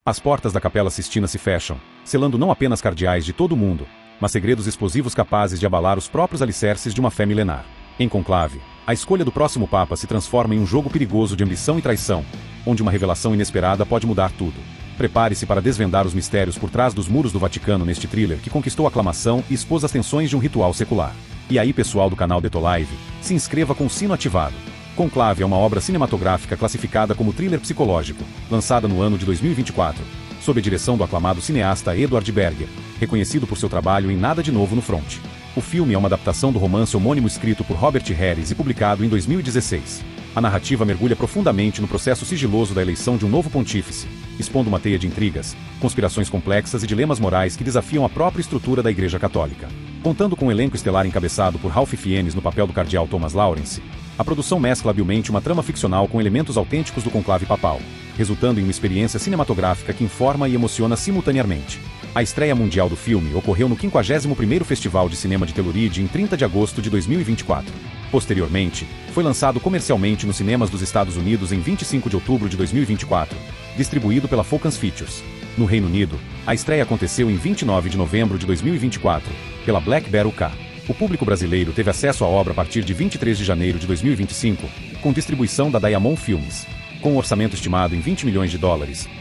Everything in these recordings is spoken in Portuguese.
As portas da Capela Sistina se fecham, selando não apenas cardeais de todo o mundo, mas segredos explosivos capazes de abalar os próprios alicerces de uma fé milenar. Em conclave, a escolha do próximo Papa se transforma em um jogo perigoso de ambição e traição, onde uma revelação inesperada pode mudar tudo. Prepare-se para desvendar os mistérios por trás dos muros do Vaticano neste thriller que conquistou a aclamação e expôs as tensões de um ritual secular. E aí, pessoal do canal Detolive, se inscreva com o sino ativado. Conclave é uma obra cinematográfica classificada como thriller psicológico, lançada no ano de 2024, sob a direção do aclamado cineasta Edward Berger, reconhecido por seu trabalho em Nada de Novo no Front. O filme é uma adaptação do romance homônimo escrito por Robert Harris e publicado em 2016. A narrativa mergulha profundamente no processo sigiloso da eleição de um novo pontífice, expondo uma teia de intrigas, conspirações complexas e dilemas morais que desafiam a própria estrutura da Igreja Católica. Contando com um elenco estelar encabeçado por Ralph Fiennes no papel do cardeal Thomas Lawrence, a produção mescla habilmente uma trama ficcional com elementos autênticos do conclave papal, resultando em uma experiência cinematográfica que informa e emociona simultaneamente. A estreia mundial do filme ocorreu no 51º Festival de Cinema de Telluride em 30 de agosto de 2024. Posteriormente, foi lançado comercialmente nos cinemas dos Estados Unidos em 25 de outubro de 2024, distribuído pela Focus Features. No Reino Unido, a estreia aconteceu em 29 de novembro de 2024, pela Black Bear UK. O público brasileiro teve acesso à obra a partir de 23 de janeiro de 2025, com distribuição da Diamond Filmes. Com um orçamento estimado em $20 milhões,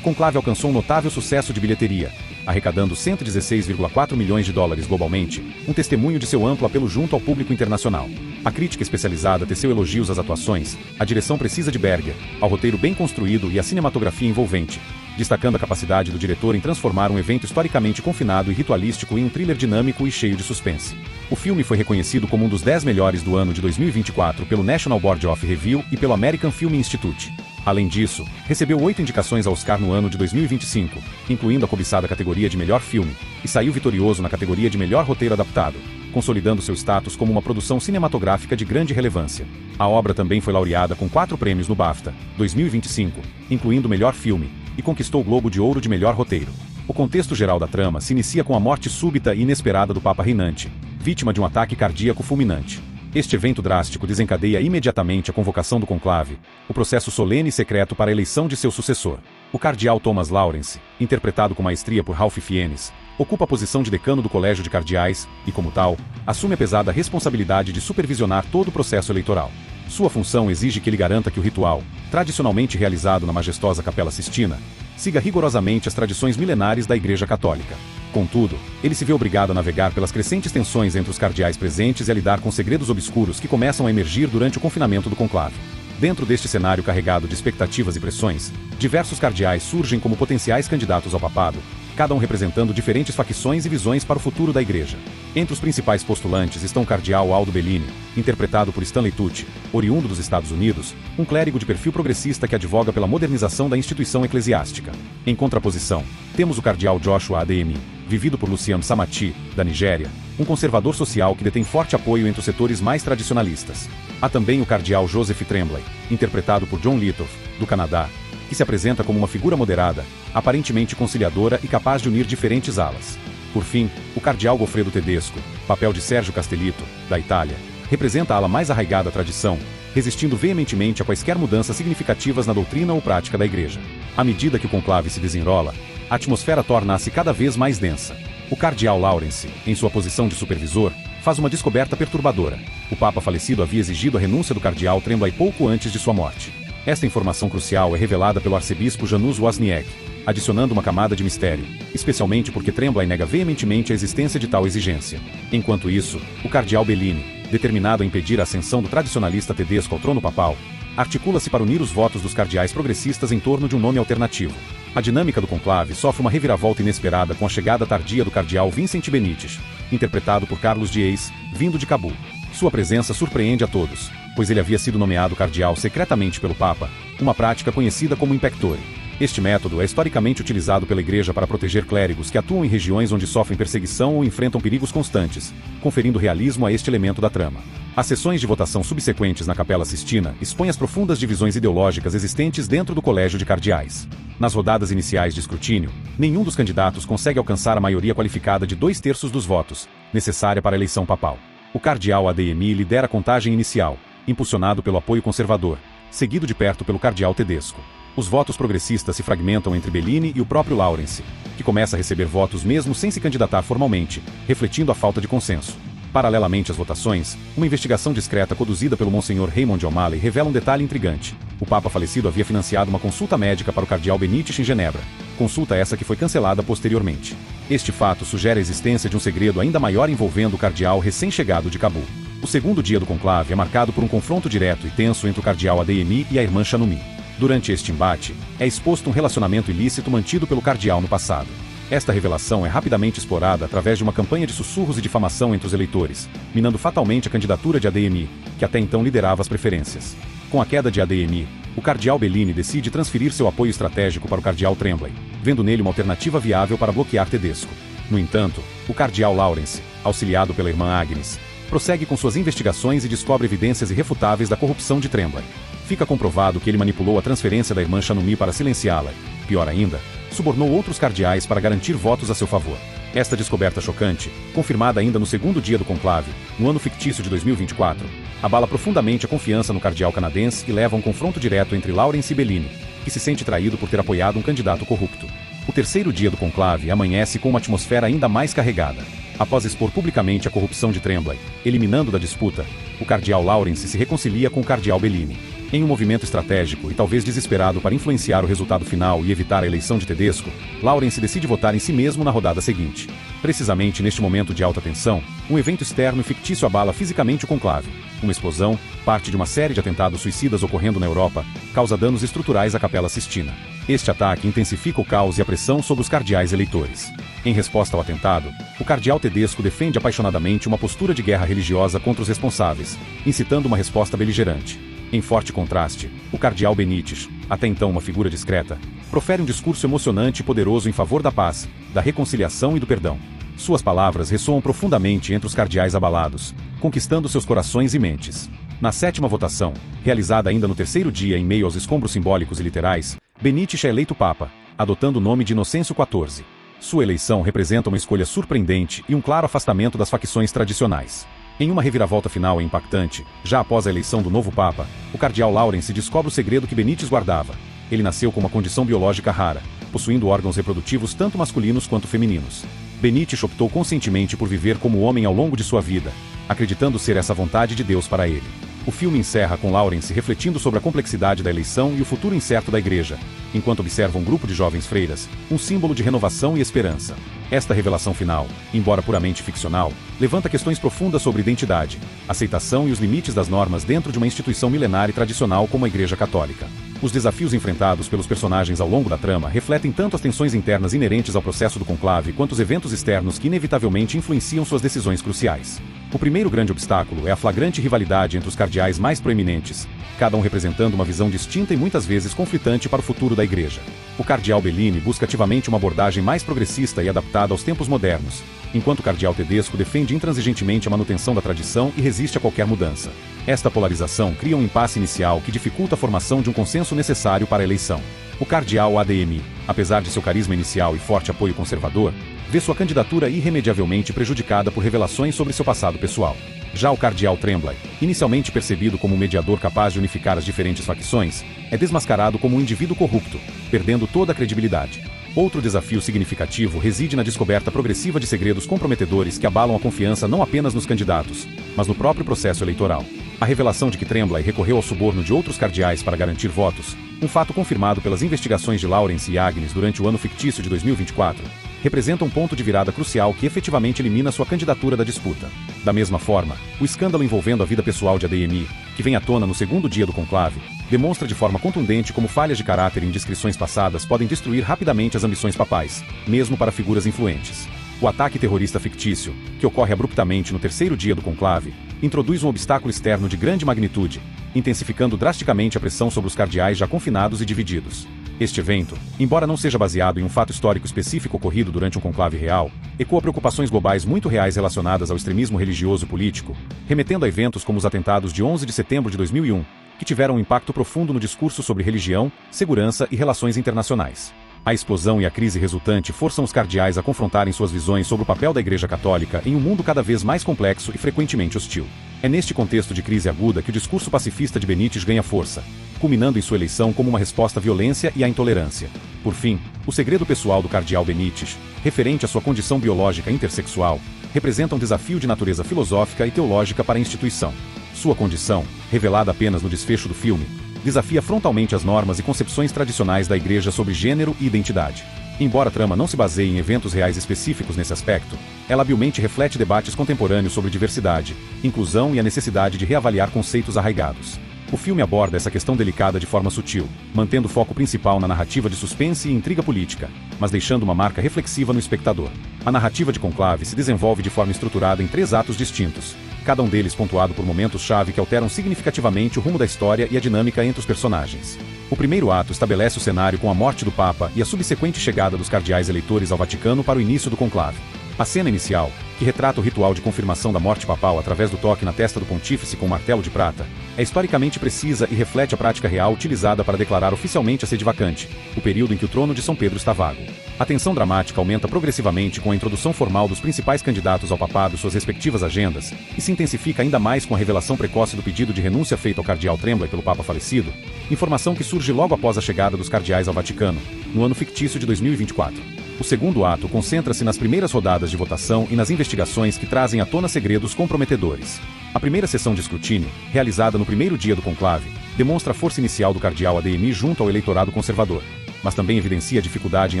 Conclave alcançou um notável sucesso de bilheteria, arrecadando $116,4 milhões globalmente, um testemunho de seu amplo apelo junto ao público internacional. A crítica especializada teceu elogios às atuações, à direção precisa de Berger, ao roteiro bem construído e à cinematografia envolvente, destacando a capacidade do diretor em transformar um evento historicamente confinado e ritualístico em um thriller dinâmico e cheio de suspense. O filme foi reconhecido como um dos 10 melhores do ano de 2024 pelo National Board of Review e pelo American Film Institute. Além disso, recebeu 8 indicações ao Oscar no ano de 2025, incluindo a cobiçada categoria de melhor filme, e saiu vitorioso na categoria de melhor roteiro adaptado, consolidando seu status como uma produção cinematográfica de grande relevância. A obra também foi laureada com 4 prêmios no BAFTA 2025, incluindo melhor filme, e conquistou o Globo de Ouro de melhor roteiro. O contexto geral da trama se inicia com a morte súbita e inesperada do Papa reinante, vítima de um ataque cardíaco fulminante. Este evento drástico desencadeia imediatamente a convocação do conclave, o processo solene e secreto para a eleição de seu sucessor. O cardeal Thomas Lawrence, interpretado com maestria por Ralph Fiennes, ocupa a posição de decano do Colégio de Cardeais e, como tal, assume a pesada responsabilidade de supervisionar todo o processo eleitoral. Sua função exige que ele garanta que o ritual, tradicionalmente realizado na majestosa Capela Sistina, siga rigorosamente as tradições milenares da Igreja Católica. Contudo, ele se vê obrigado a navegar pelas crescentes tensões entre os cardeais presentes e a lidar com segredos obscuros que começam a emergir durante o confinamento do conclave. Dentro deste cenário carregado de expectativas e pressões, diversos cardeais surgem como potenciais candidatos ao papado, cada um representando diferentes facções e visões para o futuro da Igreja. Entre os principais postulantes estão o cardeal Aldo Bellini, interpretado por Stanley Tucci, oriundo dos Estados Unidos, um clérigo de perfil progressista que advoga pela modernização da instituição eclesiástica. Em contraposição, temos o cardeal Joshua Adeyemi, vivido por Luciano Samati, da Nigéria, um conservador social que detém forte apoio entre os setores mais tradicionalistas. Há também o cardeal Joseph Tremblay, interpretado por John Lithgow, do Canadá, que se apresenta como uma figura moderada, aparentemente conciliadora e capaz de unir diferentes alas. Por fim, o cardeal Goffredo Tedesco, papel de Sérgio Castellitto, da Itália, representa a ala mais arraigada à tradição, resistindo veementemente a quaisquer mudanças significativas na doutrina ou prática da Igreja. À medida que o conclave se desenrola, a atmosfera torna-se cada vez mais densa. O cardeal Lawrence, em sua posição de supervisor, faz uma descoberta perturbadora. O Papa falecido havia exigido a renúncia do cardeal Tremblay pouco antes de sua morte. Esta informação crucial é revelada pelo arcebispo Janusz Wozniak, adicionando uma camada de mistério, especialmente porque Tremblay nega veementemente a existência de tal exigência. Enquanto isso, o cardeal Bellini, determinado a impedir a ascensão do tradicionalista Tedesco ao trono papal, articula-se para unir os votos dos cardeais progressistas em torno de um nome alternativo. A dinâmica do conclave sofre uma reviravolta inesperada com a chegada tardia do cardeal Vincent Benítez, interpretado por Carlos Dias, vindo de Cabul. Sua presença surpreende a todos, pois ele havia sido nomeado cardeal secretamente pelo Papa, uma prática conhecida como impectore. Este método é historicamente utilizado pela Igreja para proteger clérigos que atuam em regiões onde sofrem perseguição ou enfrentam perigos constantes, conferindo realismo a este elemento da trama. As sessões de votação subsequentes na Capela Sistina expõem as profundas divisões ideológicas existentes dentro do Colégio de Cardeais. Nas rodadas iniciais de escrutínio, nenhum dos candidatos consegue alcançar a maioria qualificada de 2/3 dos votos, necessária para a eleição papal. O cardeal Adeyemi lidera a contagem inicial, impulsionado pelo apoio conservador, seguido de perto pelo cardeal Tedesco. Os votos progressistas se fragmentam entre Bellini e o próprio Lawrence, que começa a receber votos mesmo sem se candidatar formalmente, refletindo a falta de consenso. Paralelamente às votações, uma investigação discreta conduzida pelo Monsenhor Raymond O'Malley revela um detalhe intrigante. O Papa falecido havia financiado uma consulta médica para o cardeal Benítez em Genebra, consulta essa que foi cancelada posteriormente. Este fato sugere a existência de um segredo ainda maior envolvendo o cardeal recém-chegado de Cabul. O segundo dia do conclave é marcado por um confronto direto e tenso entre o cardeal Adeyemi e a irmã Chanoumi. Durante este embate, é exposto um relacionamento ilícito mantido pelo cardeal no passado. Esta revelação é rapidamente explorada através de uma campanha de sussurros e difamação entre os eleitores, minando fatalmente a candidatura de Adeyemi, que até então liderava as preferências. Com a queda de Adeyemi, o cardeal Bellini decide transferir seu apoio estratégico para o cardeal Tremblay, vendo nele uma alternativa viável para bloquear Tedesco. No entanto, o cardeal Lawrence, auxiliado pela irmã Agnes, prossegue com suas investigações e descobre evidências irrefutáveis da corrupção de Tremblay. Fica comprovado que ele manipulou a transferência da irmã Chanoumi para silenciá-la. Pior ainda, subornou outros cardeais para garantir votos a seu favor. Esta descoberta chocante, confirmada ainda no segundo dia do conclave, no ano fictício de 2024, abala profundamente a confiança no cardeal canadense e leva a um confronto direto entre Lawrence e Bellini, que se sente traído por ter apoiado um candidato corrupto. O terceiro dia do conclave amanhece com uma atmosfera ainda mais carregada. Após expor publicamente a corrupção de Tremblay, eliminando da disputa, o cardeal Lawrence se reconcilia com o cardeal Bellini. Em um movimento estratégico e talvez desesperado para influenciar o resultado final e evitar a eleição de Tedesco, Lawrence decide votar em si mesmo na rodada seguinte. Precisamente neste momento de alta tensão, um evento externo e fictício abala fisicamente o conclave. Uma explosão, parte de uma série de atentados suicidas ocorrendo na Europa, causa danos estruturais à Capela Sistina. Este ataque intensifica o caos e a pressão sobre os cardeais eleitores. Em resposta ao atentado, o cardeal Tedesco defende apaixonadamente uma postura de guerra religiosa contra os responsáveis, incitando uma resposta beligerante. Em forte contraste, o cardeal Benítez, até então uma figura discreta, profere um discurso emocionante e poderoso em favor da paz, da reconciliação e do perdão. Suas palavras ressoam profundamente entre os cardeais abalados, conquistando seus corações e mentes. Na sétima votação, realizada ainda no terceiro dia em meio aos escombros simbólicos e literais, Benítez é eleito Papa, adotando o nome de Inocêncio XIV. Sua eleição representa uma escolha surpreendente e um claro afastamento das facções tradicionais. Em uma reviravolta final e impactante, já após a eleição do novo Papa, o cardeal Lawrence descobre o segredo que Benítez guardava. Ele nasceu com uma condição biológica rara, possuindo órgãos reprodutivos tanto masculinos quanto femininos. Benítez optou conscientemente por viver como homem ao longo de sua vida, acreditando ser essa a vontade de Deus para ele. O filme encerra com Lawrence refletindo sobre a complexidade da eleição e o futuro incerto da igreja, enquanto observa um grupo de jovens freiras, um símbolo de renovação e esperança. Esta revelação final, embora puramente ficcional, levanta questões profundas sobre identidade, aceitação e os limites das normas dentro de uma instituição milenar e tradicional como a Igreja Católica. Os desafios enfrentados pelos personagens ao longo da trama refletem tanto as tensões internas inerentes ao processo do conclave quanto os eventos externos que inevitavelmente influenciam suas decisões cruciais. O primeiro grande obstáculo é a flagrante rivalidade entre os cardeais mais proeminentes, cada um representando uma visão distinta e muitas vezes conflitante para o futuro da Igreja. O cardeal Bellini busca ativamente uma abordagem mais progressista e adaptada aos tempos modernos, enquanto o cardeal Tedesco defende intransigentemente a manutenção da tradição e resiste a qualquer mudança. Esta polarização cria um impasse inicial que dificulta a formação de um consenso necessário para a eleição. O cardeal Adeyemi, apesar de seu carisma inicial e forte apoio conservador, vê sua candidatura irremediavelmente prejudicada por revelações sobre seu passado pessoal. Já o cardeal Tremblay, inicialmente percebido como um mediador capaz de unificar as diferentes facções, é desmascarado como um indivíduo corrupto, perdendo toda a credibilidade. Outro desafio significativo reside na descoberta progressiva de segredos comprometedores que abalam a confiança não apenas nos candidatos, mas no próprio processo eleitoral. A revelação de que Tremblay recorreu ao suborno de outros cardeais para garantir votos, um fato confirmado pelas investigações de Lawrence e Agnes durante o ano fictício de 2024, representa um ponto de virada crucial que efetivamente elimina sua candidatura da disputa. Da mesma forma, o escândalo envolvendo a vida pessoal de Adeyemi, que vem à tona no segundo dia do conclave, demonstra de forma contundente como falhas de caráter e indiscrições passadas podem destruir rapidamente as ambições papais, mesmo para figuras influentes. O ataque terrorista fictício, que ocorre abruptamente no terceiro dia do conclave, introduz um obstáculo externo de grande magnitude, intensificando drasticamente a pressão sobre os cardeais já confinados e divididos. Este evento, embora não seja baseado em um fato histórico específico ocorrido durante um conclave real, ecoa preocupações globais muito reais relacionadas ao extremismo religioso e político, remetendo a eventos como os atentados de 11 de setembro de 2001, que tiveram um impacto profundo no discurso sobre religião, segurança e relações internacionais. A explosão e a crise resultante forçam os cardeais a confrontarem suas visões sobre o papel da Igreja Católica em um mundo cada vez mais complexo e frequentemente hostil. É neste contexto de crise aguda que o discurso pacifista de Benítez ganha força, culminando em sua eleição como uma resposta à violência e à intolerância. Por fim, o segredo pessoal do cardeal Benítez, referente à sua condição biológica intersexual, representa um desafio de natureza filosófica e teológica para a instituição. Sua condição, revelada apenas no desfecho do filme, desafia frontalmente as normas e concepções tradicionais da Igreja sobre gênero e identidade. Embora a trama não se baseie em eventos reais específicos nesse aspecto, ela habilmente reflete debates contemporâneos sobre diversidade, inclusão e a necessidade de reavaliar conceitos arraigados. O filme aborda essa questão delicada de forma sutil, mantendo o foco principal na narrativa de suspense e intriga política, mas deixando uma marca reflexiva no espectador. A narrativa de Conclave se desenvolve de forma estruturada em 3 atos distintos, cada um deles pontuado por momentos-chave que alteram significativamente o rumo da história e a dinâmica entre os personagens. O primeiro ato estabelece o cenário com a morte do Papa e a subsequente chegada dos cardeais eleitores ao Vaticano para o início do conclave. A cena inicial, que retrata o ritual de confirmação da morte papal através do toque na testa do pontífice com um martelo de prata, é historicamente precisa e reflete a prática real utilizada para declarar oficialmente a sede vacante, o período em que o trono de São Pedro está vago. A tensão dramática aumenta progressivamente com a introdução formal dos principais candidatos ao papado e suas respectivas agendas, e se intensifica ainda mais com a revelação precoce do pedido de renúncia feito ao cardeal Tremblay pelo Papa falecido, informação que surge logo após a chegada dos cardeais ao Vaticano, no ano fictício de 2024. O segundo ato concentra-se nas primeiras rodadas de votação e nas investigações que trazem à tona segredos comprometedores. A primeira sessão de escrutínio, realizada no primeiro dia do conclave, demonstra a força inicial do cardeal ADMI junto ao eleitorado conservador, mas também evidencia a dificuldade em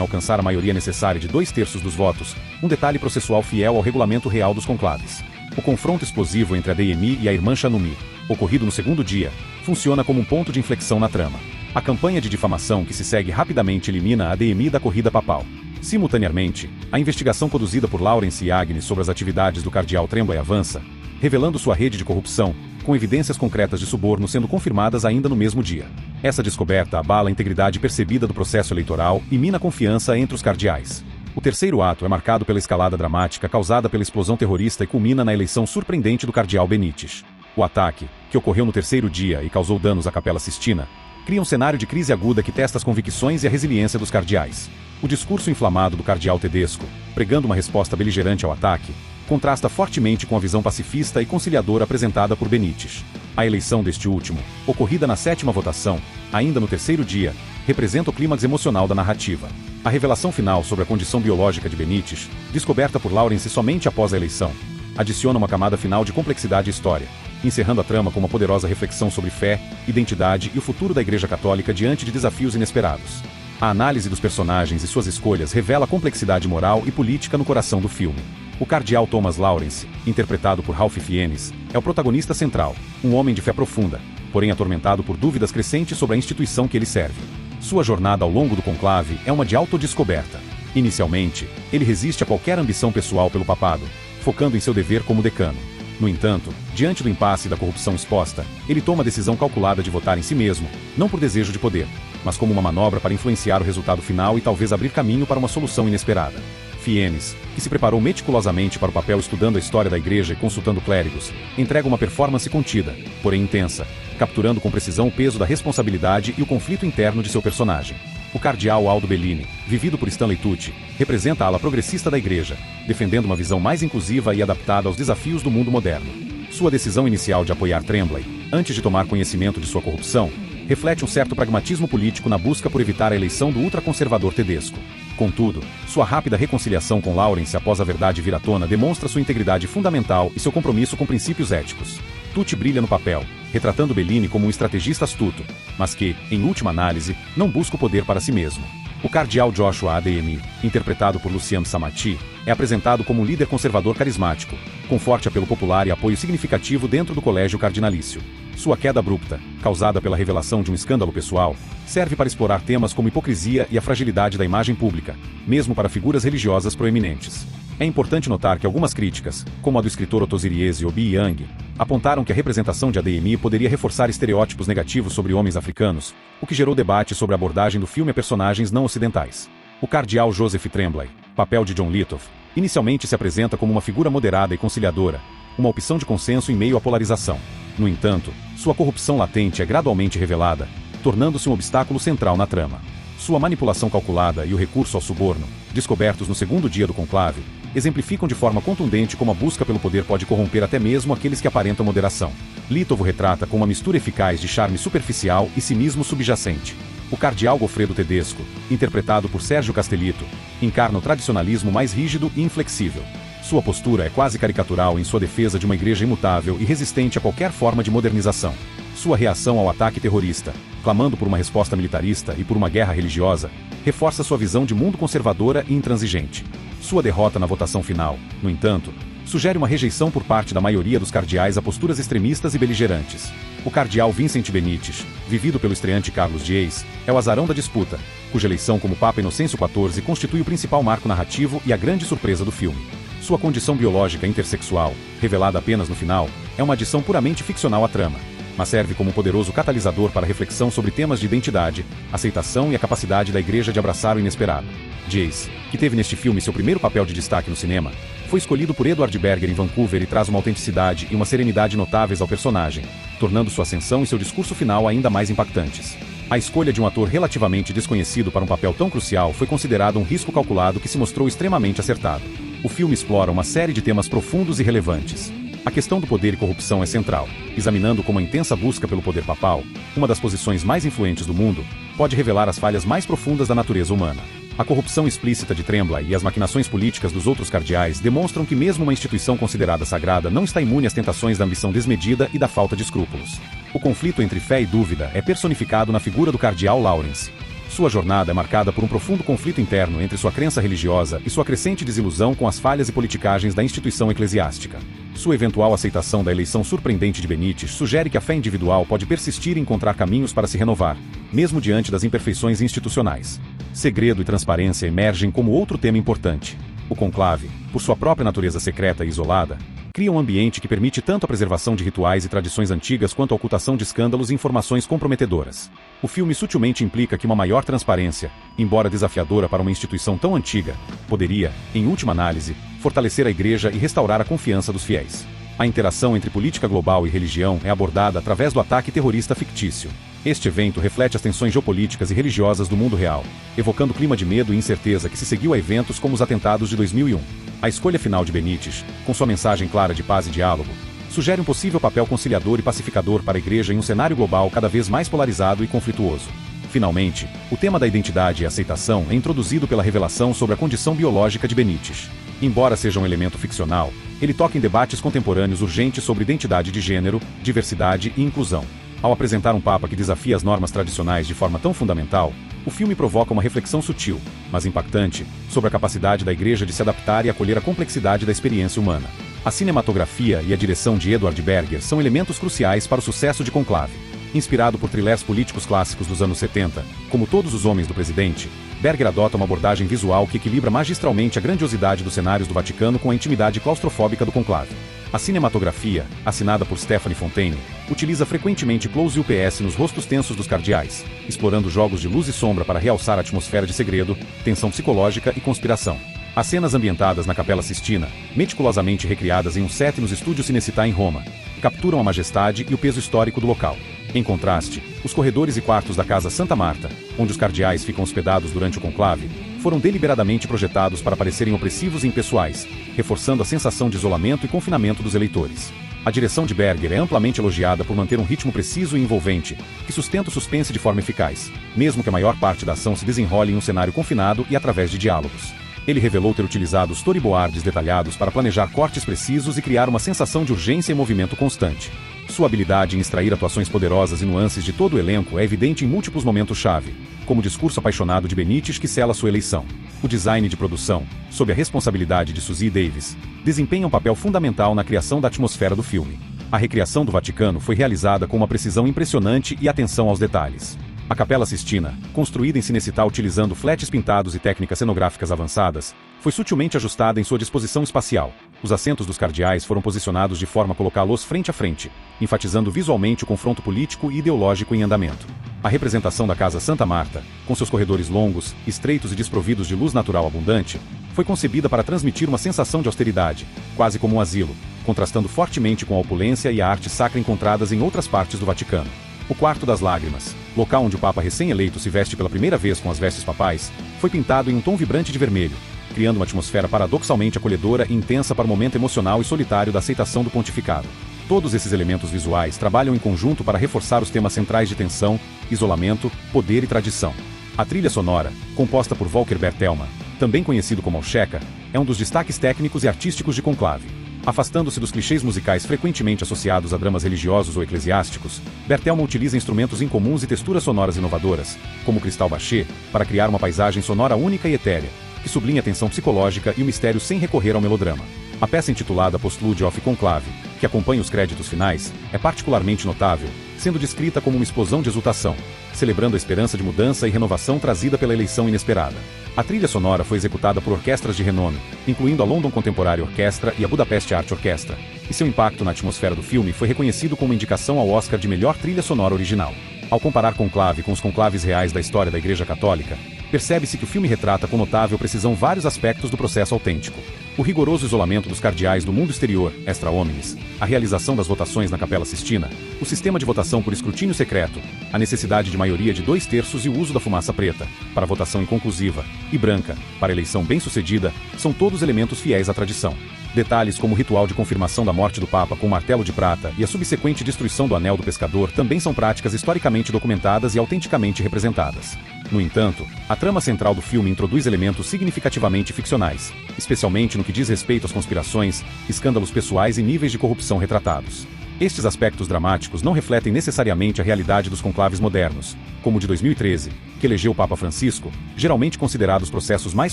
alcançar a maioria necessária de 2/3 dos votos, um detalhe processual fiel ao regulamento real dos conclaves. O confronto explosivo entre a ADMI e a irmã Chanumi, ocorrido no segundo dia, funciona como um ponto de inflexão na trama. A campanha de difamação que se segue rapidamente elimina a ADMI da corrida papal. Simultaneamente, a investigação conduzida por Lawrence e Agnes sobre as atividades do cardeal Tremblay avança, revelando sua rede de corrupção, com evidências concretas de suborno sendo confirmadas ainda no mesmo dia. Essa descoberta abala a integridade percebida do processo eleitoral e mina a confiança entre os cardeais. O terceiro ato é marcado pela escalada dramática causada pela explosão terrorista e culmina na eleição surpreendente do cardeal Benítez. O ataque, que ocorreu no terceiro dia e causou danos à Capela Sistina, cria um cenário de crise aguda que testa as convicções e a resiliência dos cardeais. O discurso inflamado do cardeal Tedesco, pregando uma resposta beligerante ao ataque, contrasta fortemente com a visão pacifista e conciliadora apresentada por Benítez. A eleição deste último, ocorrida na 7ª votação, ainda no terceiro dia, representa o clímax emocional da narrativa. A revelação final sobre a condição biológica de Benítez, descoberta por Lawrence somente após a eleição, adiciona uma camada final de complexidade à história, encerrando a trama com uma poderosa reflexão sobre fé, identidade e o futuro da Igreja Católica diante de desafios inesperados. A análise dos personagens e suas escolhas revela a complexidade moral e política no coração do filme. O cardeal Thomas Lawrence, interpretado por Ralph Fiennes, é o protagonista central, um homem de fé profunda, porém atormentado por dúvidas crescentes sobre a instituição que ele serve. Sua jornada ao longo do conclave é uma de autodescoberta. Inicialmente, ele resiste a qualquer ambição pessoal pelo papado, focando em seu dever como decano. No entanto, diante do impasse e da corrupção exposta, ele toma a decisão calculada de votar em si mesmo, não por desejo de poder, mas como uma manobra para influenciar o resultado final e talvez abrir caminho para uma solução inesperada. Fiennes, que se preparou meticulosamente para o papel estudando a história da Igreja e consultando clérigos, entrega uma performance contida, porém intensa, capturando com precisão o peso da responsabilidade e o conflito interno de seu personagem. O cardeal Aldo Bellini, vivido por Stanley Tucci, representa a ala progressista da Igreja, defendendo uma visão mais inclusiva e adaptada aos desafios do mundo moderno. Sua decisão inicial de apoiar Tremblay, antes de tomar conhecimento de sua corrupção, reflete um certo pragmatismo político na busca por evitar a eleição do ultraconservador Tedesco. Contudo, sua rápida reconciliação com Lawrence após a verdade vir à tona demonstra sua integridade fundamental e seu compromisso com princípios éticos. Tucci brilha no papel, retratando Bellini como um estrategista astuto, mas que, em última análise, não busca o poder para si mesmo. O cardeal Joshua ADMI, interpretado por Luciano Samati, é apresentado como um líder conservador carismático, com forte apelo popular e apoio significativo dentro do colégio cardinalício. Sua queda abrupta, causada pela revelação de um escândalo pessoal, serve para explorar temas como hipocrisia e a fragilidade da imagem pública, mesmo para figuras religiosas proeminentes. É importante notar que algumas críticas, como a do escritor Otoziriese Obiang, apontaram que a representação de ADMI poderia reforçar estereótipos negativos sobre homens africanos, o que gerou debate sobre a abordagem do filme a personagens não ocidentais. O cardeal Joseph Tremblay, papel de John Lithgow, inicialmente se apresenta como uma figura moderada e conciliadora, uma opção de consenso em meio à polarização. No entanto, sua corrupção latente é gradualmente revelada, tornando-se um obstáculo central na trama. Sua manipulação calculada e o recurso ao suborno, descobertos no segundo dia do conclave, exemplificam de forma contundente como a busca pelo poder pode corromper até mesmo aqueles que aparentam moderação. Litovo retrata com uma mistura eficaz de charme superficial e cinismo subjacente. O cardeal Goffredo Tedesco, interpretado por Sérgio Castellitto, encarna o tradicionalismo mais rígido e inflexível. Sua postura é quase caricatural em sua defesa de uma igreja imutável e resistente a qualquer forma de modernização. Sua reação ao ataque terrorista, clamando por uma resposta militarista e por uma guerra religiosa, reforça sua visão de mundo conservadora e intransigente. Sua derrota na votação final, no entanto, sugere uma rejeição por parte da maioria dos cardeais a posturas extremistas e beligerantes. O cardeal Vicente Benítez, vivido pelo estreante Carlos Dias, é o azarão da disputa, cuja eleição como Papa Inocêncio XIV constitui o principal marco narrativo e a grande surpresa do filme. Sua condição biológica intersexual, revelada apenas no final, é uma adição puramente ficcional à trama, mas serve como um poderoso catalisador para a reflexão sobre temas de identidade, aceitação e a capacidade da igreja de abraçar o inesperado. Jace, que teve neste filme seu primeiro papel de destaque no cinema, foi escolhido por Edward Berger em Vancouver e traz uma autenticidade e uma serenidade notáveis ao personagem, tornando sua ascensão e seu discurso final ainda mais impactantes. A escolha de um ator relativamente desconhecido para um papel tão crucial foi considerado um risco calculado que se mostrou extremamente acertado. O filme explora uma série de temas profundos e relevantes. A questão do poder e corrupção é central, examinando como a intensa busca pelo poder papal, uma das posições mais influentes do mundo, pode revelar as falhas mais profundas da natureza humana. A corrupção explícita de Tremblay e as maquinações políticas dos outros cardeais demonstram que mesmo uma instituição considerada sagrada não está imune às tentações da ambição desmedida e da falta de escrúpulos. O conflito entre fé e dúvida é personificado na figura do cardeal Lawrence. Sua jornada é marcada por um profundo conflito interno entre sua crença religiosa e sua crescente desilusão com as falhas e politicagens da instituição eclesiástica. Sua eventual aceitação da eleição surpreendente de Benítez sugere que a fé individual pode persistir e encontrar caminhos para se renovar, mesmo diante das imperfeições institucionais. Segredo e transparência emergem como outro tema importante. O conclave, por sua própria natureza secreta e isolada, cria um ambiente que permite tanto a preservação de rituais e tradições antigas quanto a ocultação de escândalos e informações comprometedoras. O filme sutilmente implica que uma maior transparência, embora desafiadora para uma instituição tão antiga, poderia, em última análise, fortalecer a igreja e restaurar a confiança dos fiéis. A interação entre política global e religião é abordada através do ataque terrorista fictício. Este evento reflete as tensões geopolíticas e religiosas do mundo real, evocando o clima de medo e incerteza que se seguiu a eventos como os atentados de 2001. A escolha final de Benítez, com sua mensagem clara de paz e diálogo, sugere um possível papel conciliador e pacificador para a igreja em um cenário global cada vez mais polarizado e conflituoso. Finalmente, o tema da identidade e aceitação é introduzido pela revelação sobre a condição biológica de Benítez. Embora seja um elemento ficcional, ele toca em debates contemporâneos urgentes sobre identidade de gênero, diversidade e inclusão. Ao apresentar um Papa que desafia as normas tradicionais de forma tão fundamental, o filme provoca uma reflexão sutil, mas impactante, sobre a capacidade da igreja de se adaptar e acolher a complexidade da experiência humana. A cinematografia e a direção de Edward Berger são elementos cruciais para o sucesso de Conclave. Inspirado por thrillers políticos clássicos dos anos 70, como Todos os Homens do Presidente, Berger adota uma abordagem visual que equilibra magistralmente a grandiosidade dos cenários do Vaticano com a intimidade claustrofóbica do conclave. A cinematografia, assinada por Stephanie Fontaine, utiliza frequentemente close UPS nos rostos tensos dos cardeais, explorando jogos de luz e sombra para realçar a atmosfera de segredo, tensão psicológica e conspiração. As cenas ambientadas na Capela Sistina, meticulosamente recriadas em um set nos estúdios Cinecittà em Roma, capturam a majestade e o peso histórico do local. Em contraste, os corredores e quartos da Casa Santa Marta, onde os cardeais ficam hospedados durante o conclave, foram deliberadamente projetados para parecerem opressivos e impessoais, reforçando a sensação de isolamento e confinamento dos eleitores. A direção de Berger é amplamente elogiada por manter um ritmo preciso e envolvente, que sustenta o suspense de forma eficaz, mesmo que a maior parte da ação se desenrole em um cenário confinado e através de diálogos. Ele revelou ter utilizado storyboards detalhados para planejar cortes precisos e criar uma sensação de urgência e movimento constante. Sua habilidade em extrair atuações poderosas e nuances de todo o elenco é evidente em múltiplos momentos-chave, como o discurso apaixonado de Benítez que sela sua eleição. O design de produção, sob a responsabilidade de Suzy Davis, desempenha um papel fundamental na criação da atmosfera do filme. A recriação do Vaticano foi realizada com uma precisão impressionante e atenção aos detalhes. A Capela Sistina, construída em Cinecittà utilizando flats pintados e técnicas cenográficas avançadas, foi sutilmente ajustada em sua disposição espacial. Os assentos dos cardeais foram posicionados de forma a colocá-los frente a frente, enfatizando visualmente o confronto político e ideológico em andamento. A representação da Casa Santa Marta, com seus corredores longos, estreitos e desprovidos de luz natural abundante, foi concebida para transmitir uma sensação de austeridade, quase como um asilo, contrastando fortemente com a opulência e a arte sacra encontradas em outras partes do Vaticano. O Quarto das Lágrimas, local onde o Papa recém-eleito se veste pela primeira vez com as vestes papais, foi pintado em um tom vibrante de vermelho, criando uma atmosfera paradoxalmente acolhedora e intensa para o momento emocional e solitário da aceitação do pontificado. Todos esses elementos visuais trabalham em conjunto para reforçar os temas centrais de tensão, isolamento, poder e tradição. A trilha sonora, composta por Volker Bertelmann, também conhecido como Alcheca, é um dos destaques técnicos e artísticos de Conclave. Afastando-se dos clichês musicais frequentemente associados a dramas religiosos ou eclesiásticos, Bertelmann utiliza instrumentos incomuns e texturas sonoras inovadoras, como o cristal bachet, para criar uma paisagem sonora única e etérea, que sublinha a tensão psicológica e o mistério sem recorrer ao melodrama. A peça intitulada Postlude of Conclave, que acompanha os créditos finais, é particularmente notável, sendo descrita como uma explosão de exultação, celebrando a esperança de mudança e renovação trazida pela eleição inesperada. A trilha sonora foi executada por orquestras de renome, incluindo a London Contemporary Orchestra e a Budapest Art Orchestra, e seu impacto na atmosfera do filme foi reconhecido com uma indicação ao Oscar de melhor trilha sonora original. Ao comparar Conclave com os conclaves reais da história da Igreja Católica, percebe-se que o filme retrata com notável precisão vários aspectos do processo autêntico. O rigoroso isolamento dos cardeais do mundo exterior, extra homines, a realização das votações na Capela Sistina, o sistema de votação por escrutínio secreto, a necessidade de maioria de 2/3 e o uso da fumaça preta, para votação inconclusiva, e branca, para eleição bem-sucedida, são todos elementos fiéis à tradição. Detalhes como o ritual de confirmação da morte do Papa com o martelo de prata e a subsequente destruição do Anel do Pescador também são práticas historicamente documentadas e autenticamente representadas. No entanto, a trama central do filme introduz elementos significativamente ficcionais, especialmente no que diz respeito às conspirações, escândalos pessoais e níveis de corrupção retratados. Estes aspectos dramáticos não refletem necessariamente a realidade dos conclaves modernos, como o de 2013, que elegeu o Papa Francisco, geralmente considerados processos mais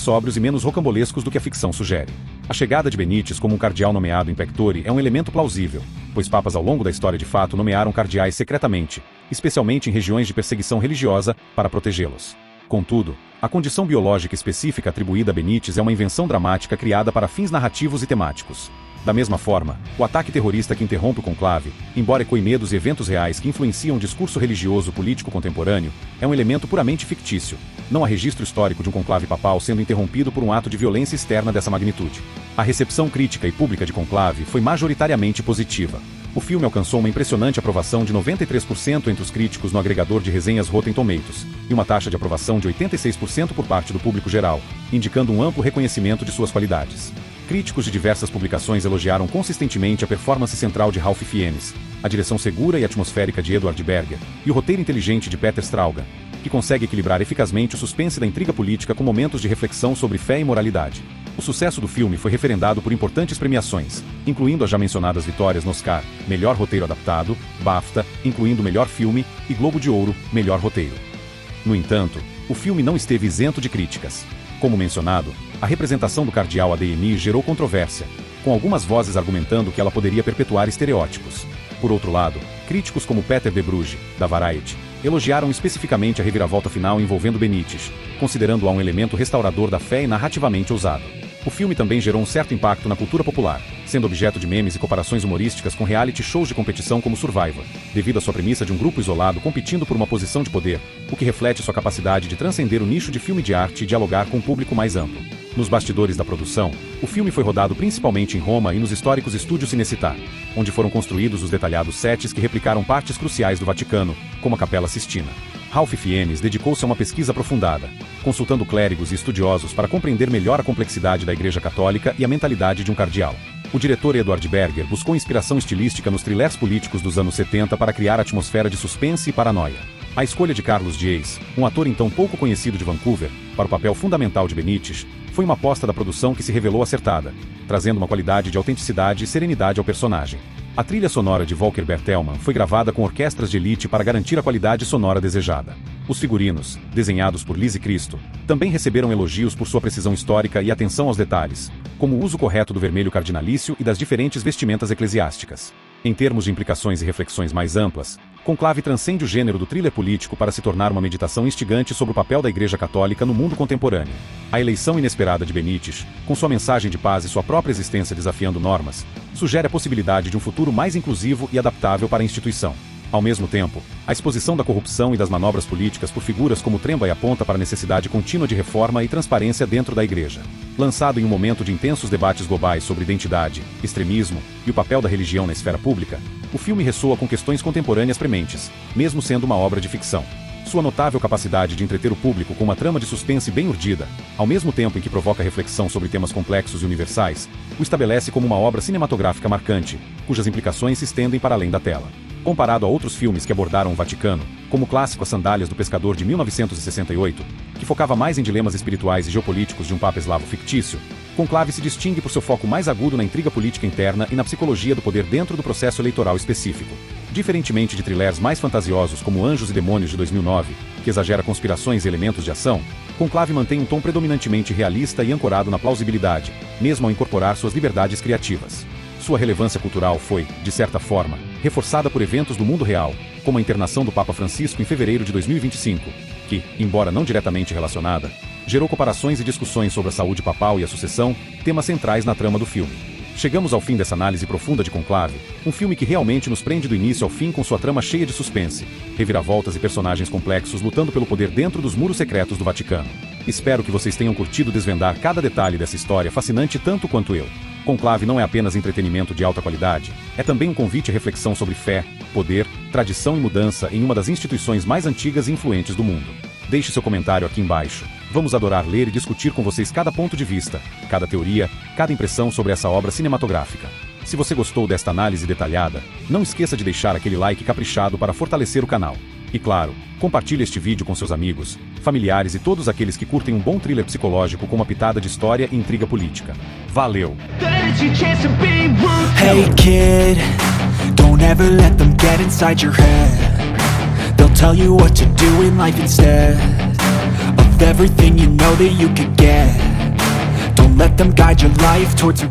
sóbrios e menos rocambolescos do que a ficção sugere. A chegada de Benítez como um cardeal nomeado in pectore é um elemento plausível, pois papas ao longo da história de fato nomearam cardeais secretamente, especialmente em regiões de perseguição religiosa, para protegê-los. Contudo, a condição biológica específica atribuída a Benítez é uma invenção dramática criada para fins narrativos e temáticos. Da mesma forma, o ataque terrorista que interrompe o conclave, embora ecoe medos e eventos reais que influenciam o discurso religioso político contemporâneo, é um elemento puramente fictício. Não há registro histórico de um conclave papal sendo interrompido por um ato de violência externa dessa magnitude. A recepção crítica e pública de Conclave foi majoritariamente positiva. O filme alcançou uma impressionante aprovação de 93% entre os críticos no agregador de resenhas Rotten Tomatoes, e uma taxa de aprovação de 86% por parte do público geral, indicando um amplo reconhecimento de suas qualidades. Críticos de diversas publicações elogiaram consistentemente a performance central de Ralph Fiennes, a direção segura e atmosférica de Edward Berger, e o roteiro inteligente de Peter Straughan, que consegue equilibrar eficazmente o suspense da intriga política com momentos de reflexão sobre fé e moralidade. O sucesso do filme foi referendado por importantes premiações, incluindo as já mencionadas vitórias no Oscar, Melhor Roteiro Adaptado, BAFTA, incluindo Melhor Filme, e Globo de Ouro, Melhor Roteiro. No entanto, o filme não esteve isento de críticas. Como mencionado, a representação do cardeal ADMI gerou controvérsia, com algumas vozes argumentando que ela poderia perpetuar estereótipos. Por outro lado, críticos como Peter de Bruges, da Variety, elogiaram especificamente a reviravolta final envolvendo Benítez, considerando-a um elemento restaurador da fé e narrativamente ousado. O filme também gerou um certo impacto na cultura popular, sendo objeto de memes e comparações humorísticas com reality shows de competição como Survivor, devido à sua premissa de um grupo isolado competindo por uma posição de poder, o que reflete sua capacidade de transcender o nicho de filme de arte e dialogar com um público mais amplo. Nos bastidores da produção, o filme foi rodado principalmente em Roma e nos históricos estúdios Cinecittà, onde foram construídos os detalhados sets que replicaram partes cruciais do Vaticano, como a Capela Sistina. Ralph Fiennes dedicou-se a uma pesquisa aprofundada, consultando clérigos e estudiosos para compreender melhor a complexidade da Igreja Católica e a mentalidade de um cardeal. O diretor Edward Berger buscou inspiração estilística nos thrillers políticos dos anos 70 para criar a atmosfera de suspense e paranoia. A escolha de Carlos Dias, um ator então pouco conhecido de Vancouver, para o papel fundamental de Benítez, foi uma aposta da produção que se revelou acertada, trazendo uma qualidade de autenticidade e serenidade ao personagem. A trilha sonora de Volker Bertelmann foi gravada com orquestras de elite para garantir a qualidade sonora desejada. Os figurinos, desenhados por Lise Cristo, também receberam elogios por sua precisão histórica e atenção aos detalhes, como o uso correto do vermelho cardinalício e das diferentes vestimentas eclesiásticas. Em termos de implicações e reflexões mais amplas, Conclave transcende o gênero do thriller político para se tornar uma meditação instigante sobre o papel da Igreja Católica no mundo contemporâneo. A eleição inesperada de Benítez, com sua mensagem de paz e sua própria existência desafiando normas, sugere a possibilidade de um futuro mais inclusivo e adaptável para a instituição. Ao mesmo tempo, a exposição da corrupção e das manobras políticas por figuras como Tremblay aponta para a necessidade contínua de reforma e transparência dentro da Igreja. Lançado em um momento de intensos debates globais sobre identidade, extremismo e o papel da religião na esfera pública, o filme ressoa com questões contemporâneas prementes, mesmo sendo uma obra de ficção. Sua notável capacidade de entreter o público com uma trama de suspense bem urdida, ao mesmo tempo em que provoca reflexão sobre temas complexos e universais, o estabelece como uma obra cinematográfica marcante, cujas implicações se estendem para além da tela. Comparado a outros filmes que abordaram o Vaticano, como o clássico As Sandálias do Pescador de 1968, que focava mais em dilemas espirituais e geopolíticos de um papa eslavo fictício, Conclave se distingue por seu foco mais agudo na intriga política interna e na psicologia do poder dentro do processo eleitoral específico. Diferentemente de thrillers mais fantasiosos como Anjos e Demônios de 2009, que exagera conspirações e elementos de ação, Conclave mantém um tom predominantemente realista e ancorado na plausibilidade, mesmo ao incorporar suas liberdades criativas. Sua relevância cultural foi, de certa forma, reforçada por eventos do mundo real, como a internação do Papa Francisco em fevereiro de 2025, que, embora não diretamente relacionada, gerou comparações e discussões sobre a saúde papal e a sucessão, temas centrais na trama do filme. Chegamos ao fim dessa análise profunda de Conclave, um filme que realmente nos prende do início ao fim com sua trama cheia de suspense, reviravoltas e personagens complexos lutando pelo poder dentro dos muros secretos do Vaticano. Espero que vocês tenham curtido desvendar cada detalhe dessa história fascinante tanto quanto eu. Conclave não é apenas entretenimento de alta qualidade, é também um convite à reflexão sobre fé, poder, tradição e mudança em uma das instituições mais antigas e influentes do mundo. Deixe seu comentário aqui embaixo. Vamos adorar ler e discutir com vocês cada ponto de vista, cada teoria, cada impressão sobre essa obra cinematográfica. Se você gostou desta análise detalhada, não esqueça de deixar aquele like caprichado para fortalecer o canal. E claro, compartilhe este vídeo com seus amigos, familiares e todos aqueles que curtem um bom thriller psicológico com uma pitada de história e intriga política. Valeu! Hey kid, don't ever let them get inside your head. They'll tell you what to do in life instead of everything you know that you could get. Don't let them guide your life towards